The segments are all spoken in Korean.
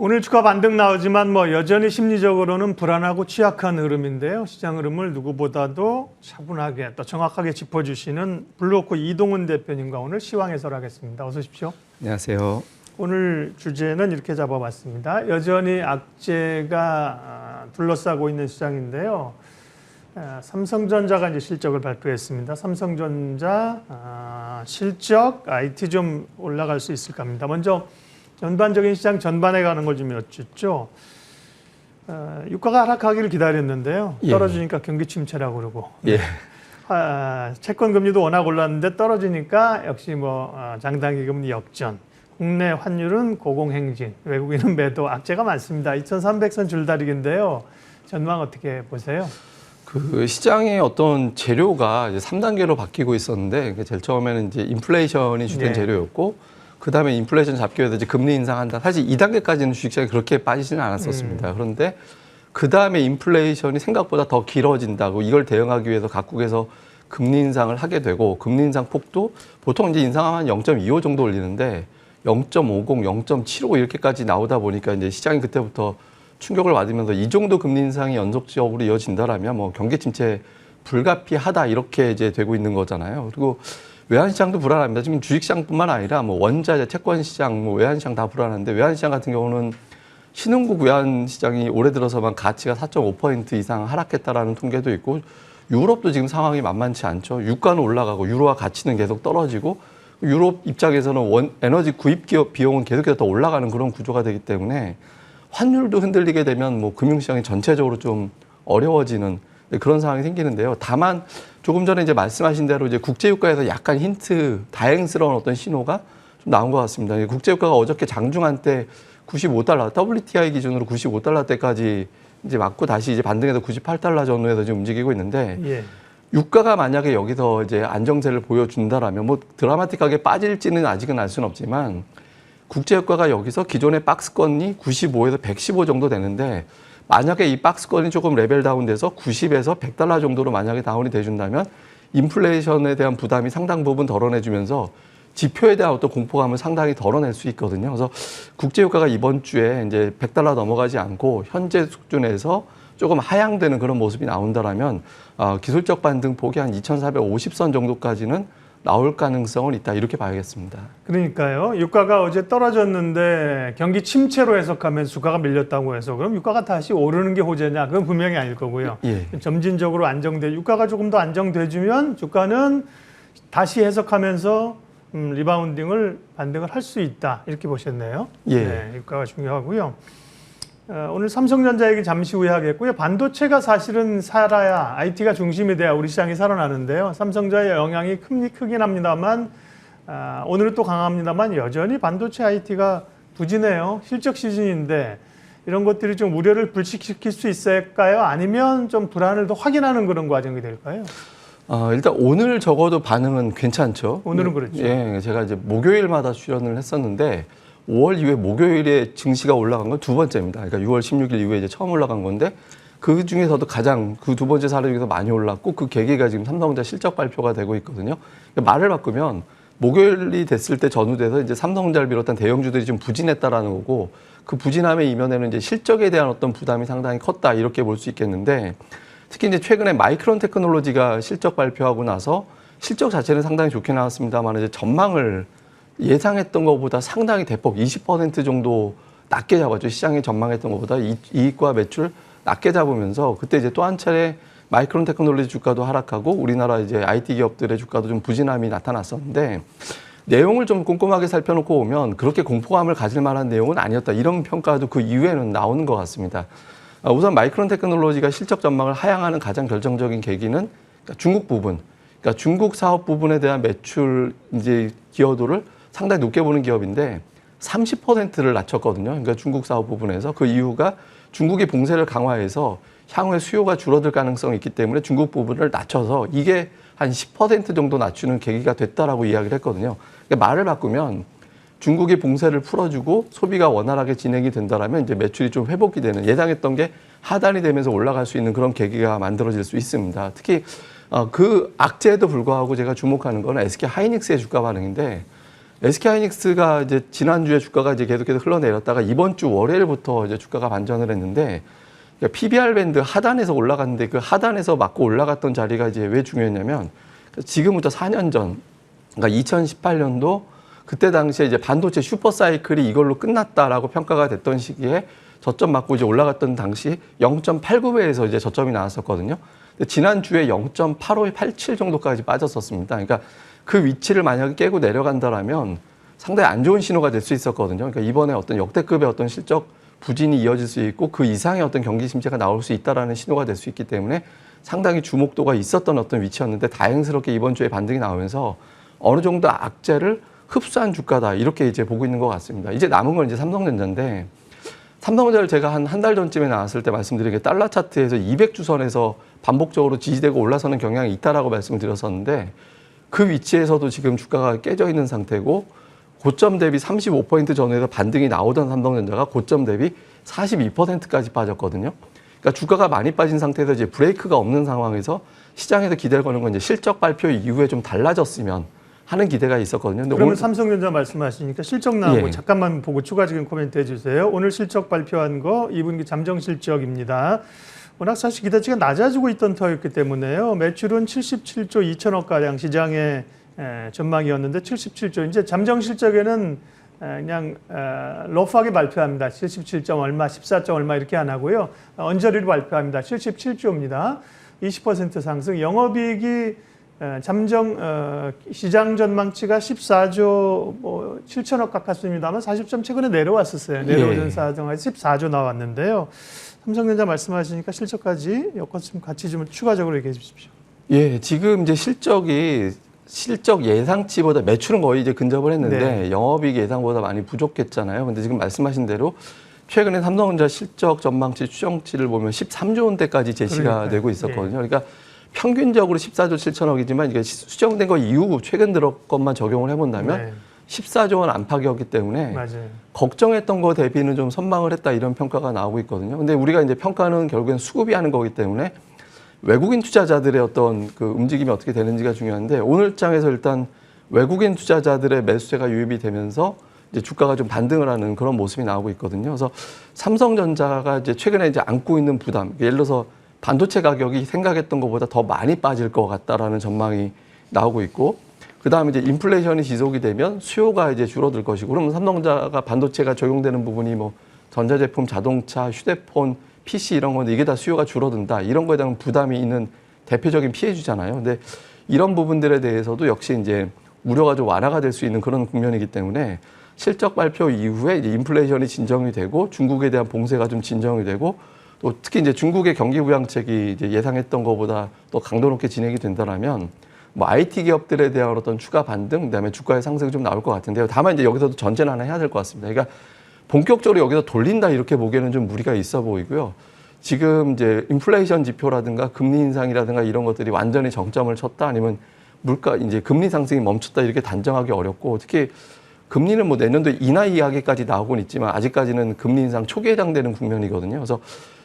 오늘 주가 반등 나오지만 여전히 심리적으로는 불안하고 취약한 흐름인데요. 시장 흐름을 누구보다도 차분하게 또 정확하게 짚어주시는 블루오크 이동훈 대표님과 오늘 시황 해설하겠습니다. 어서 오십시오. 안녕하세요. 오늘 주제는 이렇게 잡아봤습니다. 여전히 악재가 둘러싸고 있는 시장인데요. 삼성전자가 이제 실적을 발표했습니다. 삼성전자 실적 IT 좀 올라갈 수 있을까 합니다. 먼저 전반적인 시장 전반에 가는 걸 좀 여쭙죠. 유가가 하락하기를 기다렸는데요. 떨어지니까 경기 침체라고 그러고. 예. 채권 금리도 워낙 올랐는데 떨어지니까 역시 장단기 금리 역전. 국내 환율은 고공행진, 외국인은 매도, 악재가 많습니다. 2300선 줄다리기인데요. 전망 어떻게 보세요? 그 시장의 어떤 재료가 이제 3단계로 바뀌고 있었는데 제일 처음에는 이제 인플레이션이 주된 재료였고 그다음에 인플레이션 잡기 위해서 이제 금리 인상한다. 사실 2단계까지는 주식시장이 그렇게 빠지지는 않았었습니다. 그런데 그다음에 인플레이션이 생각보다 더 길어진다고 이걸 대응하기 위해서 각국에서 금리 인상을 하게 되고 금리 인상 폭도 보통 이제 인상하면 0.25 정도 올리는데 0.50, 0.75 이렇게까지 나오다 보니까 이제 시장이 그때부터 충격을 받으면서 이 정도 금리 인상이 연속적으로 이어진다라면 경기 침체 불가피하다 이렇게 이제 되고 있는 거잖아요. 그리고 외환시장도 불안합니다. 지금 주식시장뿐만 아니라 원자재, 채권시장, 외환시장 다 불안한데 외환시장 같은 경우는 신흥국 외환시장이 올해 들어서만 가치가 4.5% 이상 하락했다라는 통계도 있고 유럽도 지금 상황이 만만치 않죠. 유가는 올라가고 유로화 가치는 계속 떨어지고 유럽 입장에서는 에너지 구입 기업 비용은 계속해서 더 올라가는 그런 구조가 되기 때문에 환율도 흔들리게 되면 금융시장이 전체적으로 좀 어려워지는 그런 상황이 생기는데요. 다만 조금 전에 이제 말씀하신 대로 이제 국제유가에서 약간 힌트, 다행스러운 어떤 신호가 좀 나온 것 같습니다. 국제유가가 어저께 장중한 때 95달러, WTI 기준으로 95달러대까지 이제 맞고 다시 이제 반등해서 98달러 전후에서 지금 움직이고 있는데 유가가 만약에 여기서 이제 안정세를 보여준다라면 드라마틱하게 빠질지는 아직은 알 수는 없지만 국제유가가 여기서 기존의 박스권이 95에서 115 정도 되는데 만약에 이 박스권이 조금 레벨 다운돼서 90에서 100달러 정도로 만약에 다운이 돼준다면 인플레이션에 대한 부담이 상당 부분 덜어내주면서 지표에 대한 어떤 공포감을 상당히 덜어낼 수 있거든요. 그래서 국제유가가 이번 주에 이제 100달러 넘어가지 않고 현재 수준에서 조금 하향되는 그런 모습이 나온다라면 기술적 반등폭이 한 2450선 정도까지는 나올 가능성은 있다 이렇게 봐야겠습니다. 그러니까요. 유가가 어제 떨어졌는데 경기 침체로 해석하면 주가가 밀렸다고 해서 그럼 유가가 다시 오르는 게 호재냐? 그건 분명히 아닐 거고요. 점진적으로 유가가 조금 더 안정돼주면 주가는 다시 해석하면서 리바운딩을 반등을 할 수 있다 이렇게 보셨네요. 네, 유가가 중요하고요. 오늘 삼성전자 얘기 잠시 후에 하겠고요. 반도체가 사실은 살아야 IT가 중심이 돼야 우리 시장이 살아나는데요. 삼성전자의 영향이 크긴 합니다만 오늘은 또 강합니다만 여전히 반도체 IT가 부진해요. 실적 시즌인데 이런 것들이 좀 우려를 불식시킬 수 있을까요? 아니면 좀 불안을 더 확인하는 그런 과정이 될까요? 일단 오늘 적어도 반응은 괜찮죠. 오늘은 그렇죠. 제가 이제 목요일마다 출연을 했었는데 5월 이후에 목요일에 증시가 올라간 건 두 번째입니다. 그러니까 6월 16일 이후에 이제 처음 올라간 건데 그 중에서도 가장 그 두 번째 사례 중에서 많이 올랐고 그 계기가 지금 삼성전자 실적 발표가 되고 있거든요. 그러니까 말을 바꾸면 목요일이 됐을 때 전후돼서 이제 삼성전자를 비롯한 대형주들이 좀 부진했다라는 거고 그 부진함의 이면에는 이제 실적에 대한 어떤 부담이 상당히 컸다 이렇게 볼 수 있겠는데 특히 이제 최근에 마이크론 테크놀로지가 실적 발표하고 나서 실적 자체는 상당히 좋게 나왔습니다만 이제 전망을 예상했던 것보다 상당히 대폭 20% 정도 낮게 잡았죠. 시장이 전망했던 것보다 이익과 매출 낮게 잡으면서 그때 이제 또 한 차례 마이크론 테크놀로지 주가도 하락하고 우리나라 이제 IT 기업들의 주가도 좀 부진함이 나타났었는데 내용을 좀 꼼꼼하게 살펴놓고 보면 그렇게 공포감을 가질 만한 내용은 아니었다. 이런 평가도 그 이후에는 나오는 것 같습니다. 우선 마이크론 테크놀로지가 실적 전망을 하향하는 가장 결정적인 계기는 중국 부분, 그러니까 중국 사업 부분에 대한 매출 이제 기여도를 상당히 높게 보는 기업인데 30%를 낮췄거든요. 그러니까 중국 사업 부분에서 그 이유가 중국이 봉쇄를 강화해서 향후에 수요가 줄어들 가능성이 있기 때문에 중국 부분을 낮춰서 이게 한 10% 정도 낮추는 계기가 됐다라고 이야기를 했거든요. 그러니까 말을 바꾸면 중국이 봉쇄를 풀어주고 소비가 원활하게 진행이 된다라면 이제 매출이 좀 회복이 되는 예상했던 게 하단이 되면서 올라갈 수 있는 그런 계기가 만들어질 수 있습니다. 특히 그 악재에도 불구하고 제가 주목하는 건 SK 하이닉스의 주가 반응인데 SK하이닉스가 이제 지난주에 주가가 이제 계속해서 흘러내렸다가 이번 주 월요일부터 이제 주가가 반전을 했는데 그러니까 PBR 밴드 하단에서 올라갔는데 그 하단에서 맞고 올라갔던 자리가 이제 왜 중요했냐면 지금부터 4년 전, 그러니까 2018년도 그때 당시에 이제 반도체 슈퍼 사이클이 이걸로 끝났다라고 평가가 됐던 시기에 저점 맞고 이제 올라갔던 당시 0.89배에서 이제 저점이 나왔었거든요. 근데 지난주에 0.8587 정도까지 빠졌었습니다. 그러니까 그 위치를 만약에 깨고 내려간다라면 상당히 안 좋은 신호가 될 수 있었거든요. 그러니까 이번에 어떤 역대급의 어떤 실적 부진이 이어질 수 있고 그 이상의 어떤 경기 침체가 나올 수 있다라는 신호가 될 수 있기 때문에 상당히 주목도가 있었던 어떤 위치였는데 다행스럽게 이번 주에 반등이 나오면서 어느 정도 악재를 흡수한 주가다 이렇게 이제 보고 있는 것 같습니다. 이제 남은 건 이제 삼성전자인데 삼성전자를 제가 한 달 전쯤에 나왔을 때 말씀드린 게 달러 차트에서 200주선에서 반복적으로 지지되고 올라서는 경향이 있다라고 말씀을 드렸었는데 그 위치에서도 지금 주가가 깨져 있는 상태고 고점 대비 35% 전후에서 반등이 나오던 삼성전자가 고점 대비 42%까지 빠졌거든요. 그러니까 주가가 많이 빠진 상태에서 이제 브레이크가 없는 상황에서 시장에서 기대를 거는 건 이제 실적 발표 이후에 좀 달라졌으면 하는 기대가 있었거든요. 근데 그러면 오늘 삼성전자 말씀하시니까 실적 나오고 예. 잠깐만 보고 추가적인 코멘트 해주세요. 오늘 실적 발표한 거 2분기 잠정 실적입니다. 워낙 사실 기대치가 낮아지고 있던 터였기 때문에요. 매출은 77조 2천억 가량 시장의 전망이었는데 77조. 이제 잠정 실적에는 그냥 러프하게 발표합니다. 77점 얼마, 14점 얼마 이렇게 안 하고요. 언저리로 발표합니다. 77조입니다. 20% 상승. 영업이익이 잠정 시장 전망치가 14조 7천억 가깝습니다만 40점 최근에 내려왔었어요. 내려오던 사정에서 14조 나왔는데요. 삼성전자 말씀하시니까 실적까지 엮어서 좀 같이 좀 추가적으로 얘기해 주십시오. 예, 지금 이제 실적 예상치보다 매출은 거의 이제 근접을 했는데 네. 영업이익 예상보다 많이 부족했잖아요. 근데 지금 말씀하신 대로 최근에 삼성전자 실적 전망치 추정치를 보면 13조 원대까지 제시가 그러니까요. 되고 있었거든요. 그러니까 평균적으로 14조 7천억이지만 이게 수정된 거 이후 최근 들어 것만 적용을 해본다면 네. 14조 원 안팎이었기 때문에 맞아요. 걱정했던 거 대비는 좀 선방을 했다 이런 평가가 나오고 있거든요. 근데 우리가 이제 평가는 결국엔 수급이 하는 거기 때문에 외국인 투자자들의 어떤 그 움직임이 어떻게 되는지가 중요한데 오늘 장에서 일단 외국인 투자자들의 매수세가 유입이 되면서 이제 주가가 좀 반등을 하는 그런 모습이 나오고 있거든요. 그래서 삼성전자가 이제 최근에 이제 안고 있는 부담, 예를 들어서 반도체 가격이 생각했던 것보다 더 많이 빠질 것 같다라는 전망이 나오고 있고, 그 다음에 이제 인플레이션이 지속이 되면 수요가 이제 줄어들 것이고, 그러면 삼성전자가 반도체가 적용되는 부분이 뭐 전자제품, 자동차, 휴대폰, PC 이런 건데 이게 다 수요가 줄어든다. 이런 거에 대한 부담이 있는 대표적인 피해주잖아요. 근데 이런 부분들에 대해서도 역시 이제 우려가 좀 완화가 될 수 있는 그런 국면이기 때문에 실적 발표 이후에 이제 인플레이션이 진정이 되고 중국에 대한 봉쇄가 좀 진정이 되고 또 특히 이제 중국의 경기 부양책이 이제 예상했던 것보다 또 강도 높게 진행이 된다라면 뭐 IT 기업들에 대한 어떤 추가 반등, 그다음에 주가의 상승이 좀 나올 것 같은데요. 다만 이제 여기서도 전제는 하나 해야 될 것 같습니다. 그러니까 본격적으로 여기서 돌린다 이렇게 보기에는 좀 무리가 있어 보이고요. 지금 이제 인플레이션 지표라든가 금리 인상이라든가 이런 것들이 완전히 정점을 쳤다 아니면 물가 이제 금리 상승이 멈췄다 이렇게 단정하기 어렵고 특히 금리는 뭐 내년도 인하 이야기까지 나오곤 있지만 아직까지는 금리 인상 초기 해당되는 국면이거든요. 그래서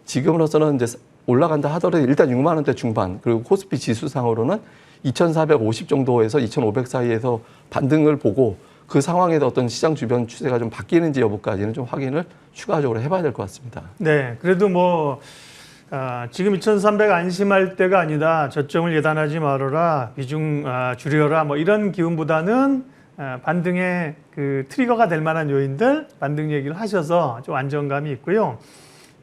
지금으로서는 이제 올라간다 하더라도 일단 6만 원대 중반 그리고 코스피 지수상으로는 2,450 정도에서 2,500 사이에서 반등을 보고 그 상황에서 어떤 시장 주변 추세가 좀 바뀌는지 여부까지는 좀 확인을 추가적으로 해봐야 될 것 같습니다. 네, 그래도 뭐 지금 2,300 안심할 때가 아니다. 저점을 예단하지 말아라. 비중 줄여라. 뭐 이런 기운보다는 반등의 그 트리거가 될 만한 요인들 반등 얘기를 하셔서 좀 안정감이 있고요.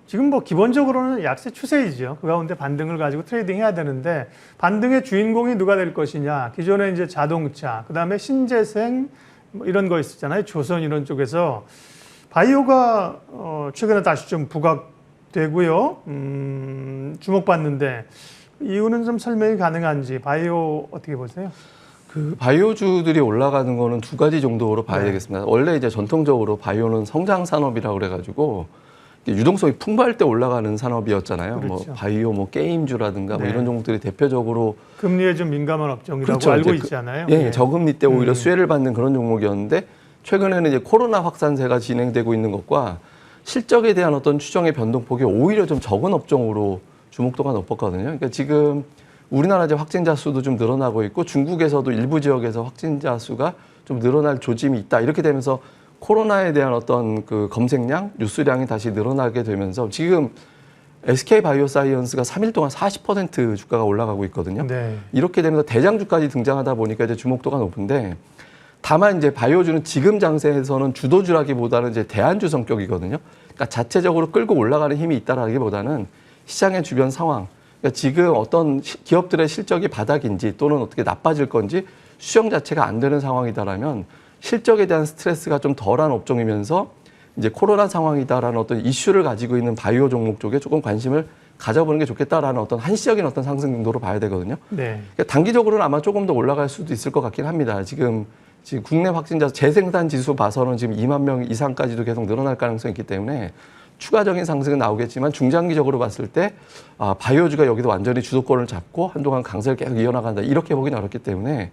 지금 뭐 기본적으로는 약세 추세이죠. 그 가운데 반등을 가지고 트레이딩 해야 되는데 반등의 주인공이 누가 될 것이냐. 기존에 이제 자동차, 그다음에 신재생 뭐 이런 거 있었잖아요. 조선 이런 쪽에서 바이오가 최근에 다시 좀 부각되고요. 주목받는데 이유는 좀 설명이 가능한지 바이오 어떻게 보세요? 그 바이오주들이 올라가는 거는 두 가지 정도로 봐야 되겠습니다. 원래 이제 전통적으로 바이오는 성장 산업이라고 그래가지고 유동성이 풍부할 때 올라가는 산업이었잖아요. 그렇죠. 뭐 바이오, 뭐 게임주라든가 네. 뭐 이런 종목들이 대표적으로 금리에 좀 민감한 업종이라고 그렇죠. 알고 이제 있잖아요. 예, 네. 저금리 때 오히려 수혜를 받는 그런 종목이었는데 최근에는 이제 코로나 확산세가 진행되고 있는 것과 실적에 대한 어떤 추정의 변동폭이 오히려 좀 적은 업종으로 주목도가 높았거든요. 그러니까 지금 우리나라 이제 확진자 수도 좀 늘어나고 있고 중국에서도 일부 지역에서 확진자 수가 좀 늘어날 조짐이 있다. 이렇게 되면서 코로나에 대한 어떤 그 검색량, 뉴스량이 다시 늘어나게 되면서 지금 SK 바이오사이언스가 3일 동안 40% 주가가 올라가고 있거든요. 네. 이렇게 되면서 대장주까지 등장하다 보니까 이제 주목도가 높은데 다만 이제 바이오주는 지금 장세에서는 주도주라기보다는 이제 대안주 성격이거든요. 그러니까 자체적으로 끌고 올라가는 힘이 있다라기보다는 시장의 주변 상황, 그러니까 지금 어떤 기업들의 실적이 바닥인지 또는 어떻게 나빠질 건지 수정 자체가 안 되는 상황이다라면 실적에 대한 스트레스가 좀 덜한 업종이면서 이제 코로나 상황이다라는 어떤 이슈를 가지고 있는 바이오 종목 쪽에 조금 관심을 가져보는 게 좋겠다라는 어떤 한시적인 어떤 상승 정도로 봐야 되거든요. 네. 그러니까 단기적으로는 아마 조금 더 올라갈 수도 있을 것 같긴 합니다. 지금 국내 확진자 재생산 지수 봐서는 지금 2만 명 이상까지도 계속 늘어날 가능성이 있기 때문에 추가적인 상승은 나오겠지만 중장기적으로 봤을 때 바이오주가 여기도 완전히 주도권을 잡고 한동안 강세를 계속 이어나간다 이렇게 보기는 어렵기 때문에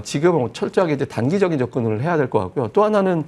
지금은 철저하게 이제 단기적인 접근을 해야 될 것 같고요. 또 하나는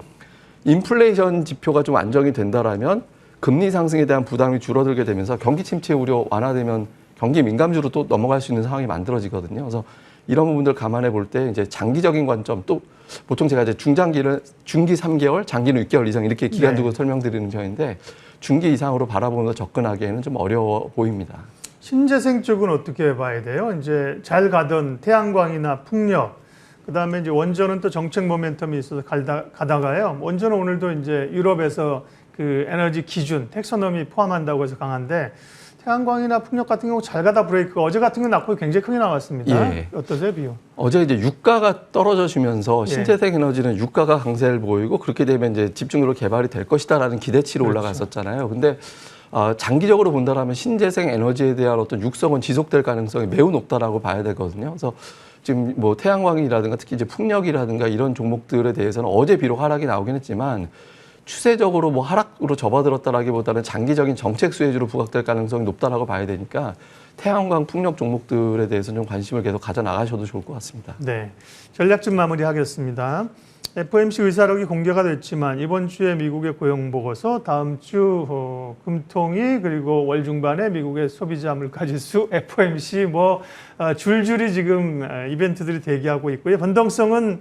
인플레이션 지표가 좀 안정이 된다라면 금리 상승에 대한 부담이 줄어들게 되면서 경기 침체 우려 완화되면 경기 민감주로 또 넘어갈 수 있는 상황이 만들어지거든요. 그래서 이런 부분들 감안해 볼 때 이제 장기적인 관점 또 보통 제가 이제 중장기를 중기 3개월, 장기는 6개월 이상 이렇게 기간 두고 설명드리는 편인데 중기 이상으로 바라보면서 접근하기에는 좀 어려워 보입니다. 신재생 쪽은 어떻게 봐야 돼요? 이제 잘 가던 태양광이나 풍력, 그다음에 이제 원전은 또 정책 모멘텀이 있어서 가다가요. 원전은 오늘도 이제 유럽에서 그 에너지 기준, 텍소노미 포함한다고 해서 강한데 태양광이나 풍력 같은 경우 잘 가다 브레이크, 어제 같은 경우 낙폭이 굉장히 크게 나왔습니다. 예. 어떠세요, 비용? 어제 이제 유가가 떨어져 주면서 예. 신재생 에너지는 유가가 강세를 보이고 그렇게 되면 이제 집중적으로 개발이 될 것이다라는 기대치로 그렇죠. 올라갔었잖아요. 근데 장기적으로 본다라면 신재생 에너지에 대한 어떤 육성은 지속될 가능성이 매우 높다라고 봐야 되거든요. 그래서 지금 뭐 태양광이라든가 특히 이제 풍력이라든가 이런 종목들에 대해서는 어제 비록 하락이 나오긴 했지만 추세적으로 뭐 하락으로 접어들었다라기보다는 장기적인 정책 수혜주로 부각될 가능성이 높다라고 봐야 되니까 태양광, 풍력 종목들에 대해서는 좀 관심을 계속 가져 나가셔도 좋을 것 같습니다. 네, 전략좀 마무리하겠습니다. FOMC 의사록이 공개가 됐지만 이번 주에 미국의 고용 보고서, 다음 주 금통위, 그리고 월 중반에 미국의 소비자 물가지수, FOMC 줄줄이 지금 이벤트들이 대기하고 있고요. 변동성은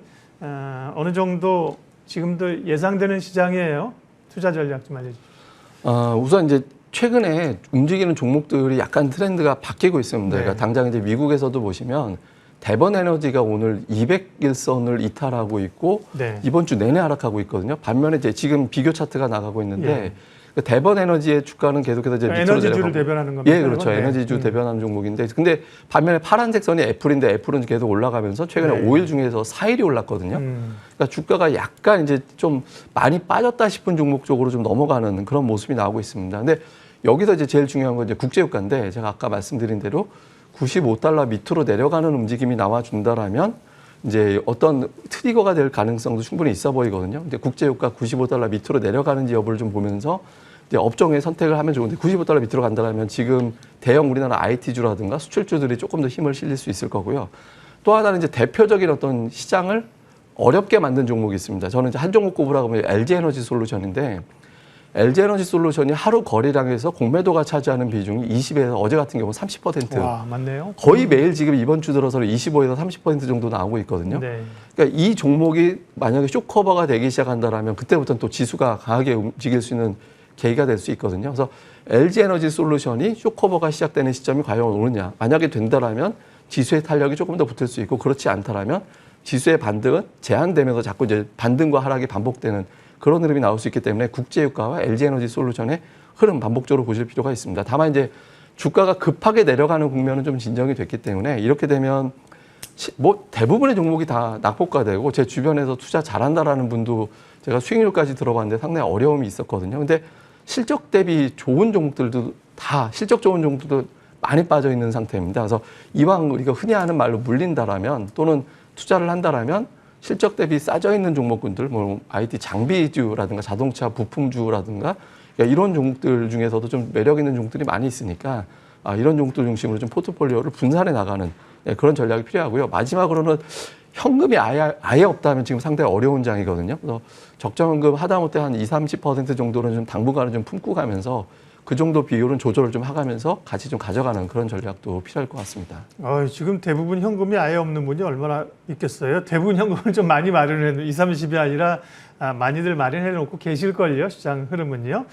어느 정도 지금도 예상되는 시장이에요. 투자 전략 좀 알려주십시오. 우선 이제 최근에 움직이는 종목들이 약간 트렌드가 바뀌고 있습니다. 네. 그러니까 당장 이제 미국에서도 보시면 대번 에너지가 오늘 200일선을 이탈하고 있고 네. 이번 주 내내 하락하고 있거든요. 반면에 이제 지금 비교 차트가 나가고 있는데 예. 그 대번 에너지의 주가는 계속해서 이제 밑으로 에너지주를 내려가고. 대변하는 겁니다. 예, 그렇죠. 네. 에너지주 대변하는 종목인데 근데 반면에 파란색 선이 애플인데 애플은 계속 올라가면서 최근에 네. 5일 중에서 4일이 올랐거든요. 그러니까 주가가 약간 이제 좀 많이 빠졌다 싶은 종목 쪽으로 좀 넘어가는 그런 모습이 나오고 있습니다. 근데 여기서 이제 제일 중요한 건 이제 국제유가인데 제가 아까 말씀드린 대로 95달러 밑으로 내려가는 움직임이 나와준다라면 이제 어떤 트리거가 될 가능성도 충분히 있어 보이거든요. 근데 국제유가 95달러 밑으로 내려가는지 여부를 좀 보면서 이제 업종의 선택을 하면 좋은데 95달러 밑으로 간다라면 지금 대형 우리나라 IT주라든가 수출주들이 조금 더 힘을 실릴 수 있을 거고요. 또 하나는 이제 대표적인 어떤 시장을 어렵게 만든 종목이 있습니다. 저는 이제 한 종목 꼽으라고 하면 LG에너지 솔루션인데 LG에너지 솔루션이 하루 거래량에서 공매도가 차지하는 비중이 20에서 어제 같은 경우 30%. 와, 맞네요. 거의 매일 지금 이번 주 들어서는 25에서 30% 정도 나오고 있거든요. 네. 그러니까 이 종목이 만약에 쇼커버가 되기 시작한다라면 그때부터는 또 지수가 강하게 움직일 수 있는 계기가 될 수 있거든요. 그래서 LG에너지 솔루션이 쇼커버가 시작되는 시점이 과연 오느냐. 만약에 된다라면 지수의 탄력이 조금 더 붙을 수 있고 그렇지 않다라면 지수의 반등은 제한되면서 자꾸 이제 반등과 하락이 반복되는 그런 흐름이 나올 수 있기 때문에 국제유가와 LG에너지 솔루션의 흐름 반복적으로 보실 필요가 있습니다. 다만 이제 주가가 급하게 내려가는 국면은 좀 진정이 됐기 때문에 이렇게 되면 뭐 대부분의 종목이 다 낙폭과되고 제 주변에서 투자 잘한다라는 분도 제가 수익률까지 들어봤는데 상당히 어려움이 있었거든요. 근데 실적 대비 좋은 종목들도 다 실적 좋은 종목들도 많이 빠져 있는 상태입니다. 그래서 이왕 우리가 흔히 하는 말로 물린다라면 또는 투자를 한다라면 실적 대비 싸져 있는 종목군들, 뭐 IT 장비주라든가 자동차 부품주라든가 이런 종목들 중에서도 좀 매력 있는 종목들이 많이 있으니까 이런 종목들 중심으로 좀 포트폴리오를 분산해 나가는 그런 전략이 필요하고요. 마지막으로는 현금이 아예 없다면 지금 상당히 어려운 장이거든요. 그래서 적정 현금 하다못해 한 20, 30% 정도는 좀 당분간은 좀 품고 가면서 그 정도 비율은 조절을 좀 하면서 같이 좀 가져가는 그런 전략도 필요할 것 같습니다. 지금 대부분 현금이 아예 없는 분이 얼마나 있겠어요? 대부분 현금을 좀 많이 마련해, 20, 30이 아니라 많이들 마련해 놓고 계실걸요, 시장 흐름은요.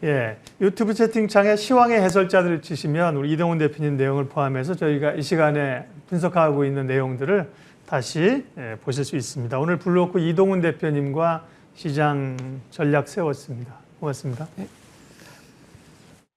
예, 유튜브 채팅창에 시황의 해설자들을 치시면 우리 이동훈 대표님 내용을 포함해서 저희가 이 시간에 분석하고 있는 내용들을 다시 보실 수 있습니다. 오늘 블루워크 이동훈 대표님과 시장 전략 세웠습니다. 고맙습니다. 네.